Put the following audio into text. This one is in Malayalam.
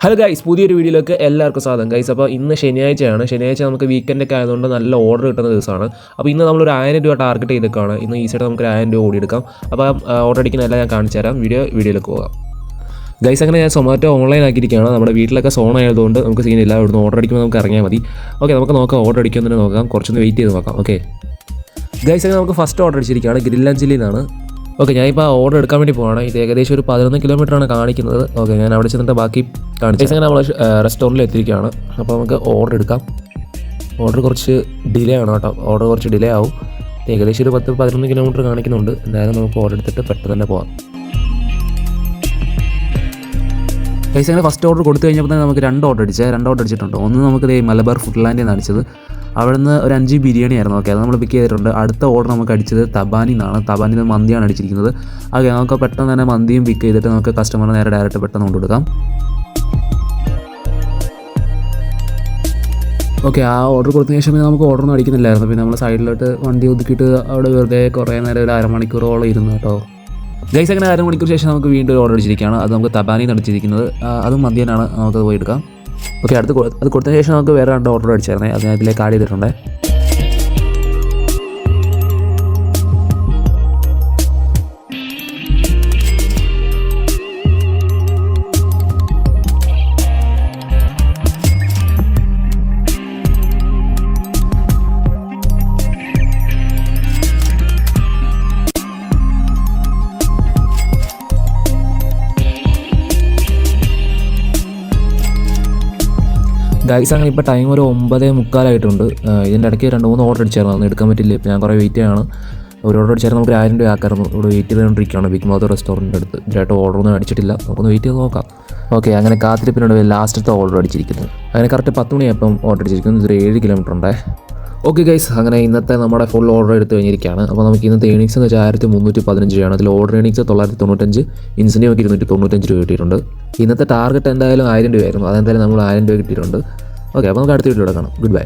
ഹലോ ഗൈസ്, പുതിയൊരു വീഡിയോയിലേക്ക് എല്ലാവർക്കും സ്വാഗതം ഗൈസ്. അപ്പോൾ ഇന്ന് ശനിയാഴ്ച നമുക്ക് വീക്കെൻഡൊക്കെ ആയതുകൊണ്ട് നല്ല ഓർഡർ കിട്ടുന്ന ദിവസമാണ്. അപ്പോൾ ഇന്ന് നമ്മളൊരു 1000 രൂപ ടാർഗറ്റ് ചെയ്തേക്കാണ്. ഇന്ന് ഈസിയായിട്ട് നമുക്ക് 1000 രൂപ ഓടിയെടുക്കാം. അപ്പോൾ ഓർഡർ അടിക്കുന്നതെല്ലാം ഞാൻ കാണിച്ചു തരാം. വീഡിയോയിലേക്ക് പോകാം ഗൈസ്. അങ്ങനെ ഞാൻ സൊമാറ്റോ ഓൺലൈൻ ആക്കിയിരിക്കുകയാണ്. നമ്മുടെ വീട്ടിലൊക്കെ സോൺ ആയതുകൊണ്ട് നമുക്ക് സീനില്ല. ഇവിടുന്ന് ഓർഡർ അടിക്കുമ്പോൾ നമുക്ക് ഇറങ്ങിയാൽ മതി. ഓക്കെ, നമുക്ക് നോക്കാം. ഓർഡർ അടിക്കുമെന്ന് നോക്കാം. കുറച്ചൊന്ന് വെയിറ്റ് ചെയ്ത് നോക്കാം. ഓക്കെ ഗൈസ്, അങ്ങനെ നമുക്ക് ഫസ്റ്റ് ഓർഡർ അടിച്ചിരിക്കുകയാണ്. ഗ്രിൽ ആൻഡ് ചില്ലി എന്നാണ്. ഓക്കെ, ഞാനിപ്പോൾ ഓർഡർ എടുക്കാൻ വേണ്ടി പോവാണ്. ഇത് ഏകദേശം ഒരു 11 കിലോമീറ്ററാണ് കാണിക്കുന്നത്. ഓക്കെ, ഞാൻ അവിടെ ചെന്നിട്ട് ബാക്കി കാണിച്ചു. അങ്ങനെ നമ്മൾ റെസ്റ്റോറൻറ്റിൽ എത്തിയിരിക്കുകയാണ്. അപ്പോൾ നമുക്ക് ഓർഡർ എടുക്കാം. ഓർഡർ കുറച്ച് ഡിലേ ആണ് കേട്ടോ. ഓർഡർ കുറച്ച് ഡിലേ ആവും. ഏകദേശം ഒരു 10-11 കിലോമീറ്റർ കാണിക്കുന്നുണ്ട്. എന്തായാലും നമുക്ക് ഓർഡർ എടുത്തിട്ട് പെട്ടെന്ന് തന്നെ പോകാം. പൈസ അങ്ങനെ ഫസ്റ്റ് ഓർഡർ കൊടുത്തു കഴിഞ്ഞപ്പോൾ തന്നെ നമുക്ക് രണ്ട് ഓർഡർ അടിച്ചിട്ടുണ്ട്. ഒന്ന് നമുക്ക് മലബാർ ഫുഡ്ലാൻഡിൽ നിന്ന് അടിച്ചത്. അവിടെ നിന്ന് ഒരു 5 ബിരിയാണി ആയിരുന്നു. ഓക്കെ, അത് നമ്മൾ പിക്ക് ചെയ്തിട്ടുണ്ട്. അടുത്ത ഓർഡർ നമുക്ക് അടിച്ചത് തബാനിൽ നിന്ന് മന്തിയാണ് അടിച്ചിരിക്കുന്നത്. ഓക്കെ, നമുക്ക് പെട്ടെന്ന് തന്നെ മന്തിയും പിക്ക് ചെയ്തിട്ട് നമുക്ക് കസ്റ്റമറിന് നേരെ ഡയറക്റ്റ് പെട്ടെന്ന് കൊണ്ടുകൊടുക്കാം. ഓക്കെ, ആ ഓർഡർ കൊടുത്തതിന് ശേഷം നമുക്ക് ഓർഡറൊന്നും അടിക്കുന്നില്ലായിരുന്നു. പിന്നെ നമ്മൾ സൈഡിലോട്ട് വണ്ടി ഒതുക്കിയിട്ട് അവിടെ വെറുതെ കുറേ നേരം ഒരു അരമണിക്കൂറോളം ഇരുന്നു കേട്ടോ. ഗൈസ്, അങ്ങനെ അരമണിക്കൂർ ശേഷം നമുക്ക് വീണ്ടും ഒരു ഓർഡർ അടിച്ചിരിക്കുകയാണ്. അത് നമുക്ക് തബാനിൽ നിന്ന് അടിച്ചിരിക്കുന്നത്. അതും മന്തിയാണ്. നമുക്കത് പോയി എടുക്കാം. ഓക്കെ, അത് കൊടുത്തതിന് ശേഷം നമുക്ക് വേറെ 2 ഓർഡർ അടിച്ചായിരുന്നേ. അത് ഞാൻ ഇതിലേക്ക് ആഡ് ചെയ്തിട്ടുണ്ട്. ഗൈസ്, അങ്ങനെ ഇപ്പോൾ ടൈം ഒരു 9:45 ഇതിൻ്റെ ഇടയ്ക്ക് 2-3 ഓർഡർ അടിച്ചായിരുന്നു. അതൊന്നും എടുക്കാൻ പറ്റില്ല. ഇപ്പോൾ ഞാൻ കുറേ വെയിറ്റ് ചെയ്യാണ്. ഒരു ഓർഡർ അടിച്ചായിരുന്നു നമുക്ക് 1000 രൂപ ആക്കായിരുന്നു. ഇവിടെ വെയിറ്റ് ചെയ്തുകൊണ്ടിരിക്കുകയാണ് ബിഗ് മൗത്ത് റെസ്റ്റോറൻറ്റിൻ്റെ അടുത്ത്. ഇതിലായിട്ട് ഓർഡറൊന്നും അടിച്ചിട്ടില്ല. നമുക്കൊന്ന് വെയിറ്റ് ചെയ്ത് നോക്കാം. ഓക്കെ, അങ്ങനെ കാത്തിരിപ്പിനോട് ലാസ്റ്റത്തെ ഓർഡർ അടിച്ചിരിക്കുന്നത്. അങ്ങനെ കറക്റ്റ് 10 മണിയായപ്പം ഓർഡർ അടിച്ചിരിക്കുന്നത്. ഇതൊരു 7 കിലോമീറ്റർ ഉണ്ടേ. ഓക്കെ ഗൈസ്, അങ്ങനെ ഇന്നത്തെ നമ്മുടെ ഫുൾ ഓർഡർ എടുത്ത് കഴിഞ്ഞിരിക്കുകയാണ്. അപ്പോൾ നമുക്ക് ഇന്നത്തെ ഏണിങ്സ് എന്ന് വെച്ചാൽ 1315 രൂപയാണ്. അതിൽ ഓർഡർ ഏണിങ്സ് 995, ഇൻസെൻറ്റീവ് ഒക്കെ 295 രൂപ കിട്ടിയിട്ടുണ്ട്. ഇന്നത്തെ ടാർഗറ്റ് എന്തായാലും 1000 രൂപയായിരുന്നു. അതെന്തായാലും നമ്മൾ 1000 രൂപ കിട്ടിയിട്ടുണ്ട്. ഓക്കെ, അപ്പോൾ നമുക്ക് അടുത്ത വീഡിയോയിൽ കാണാം. Good bye.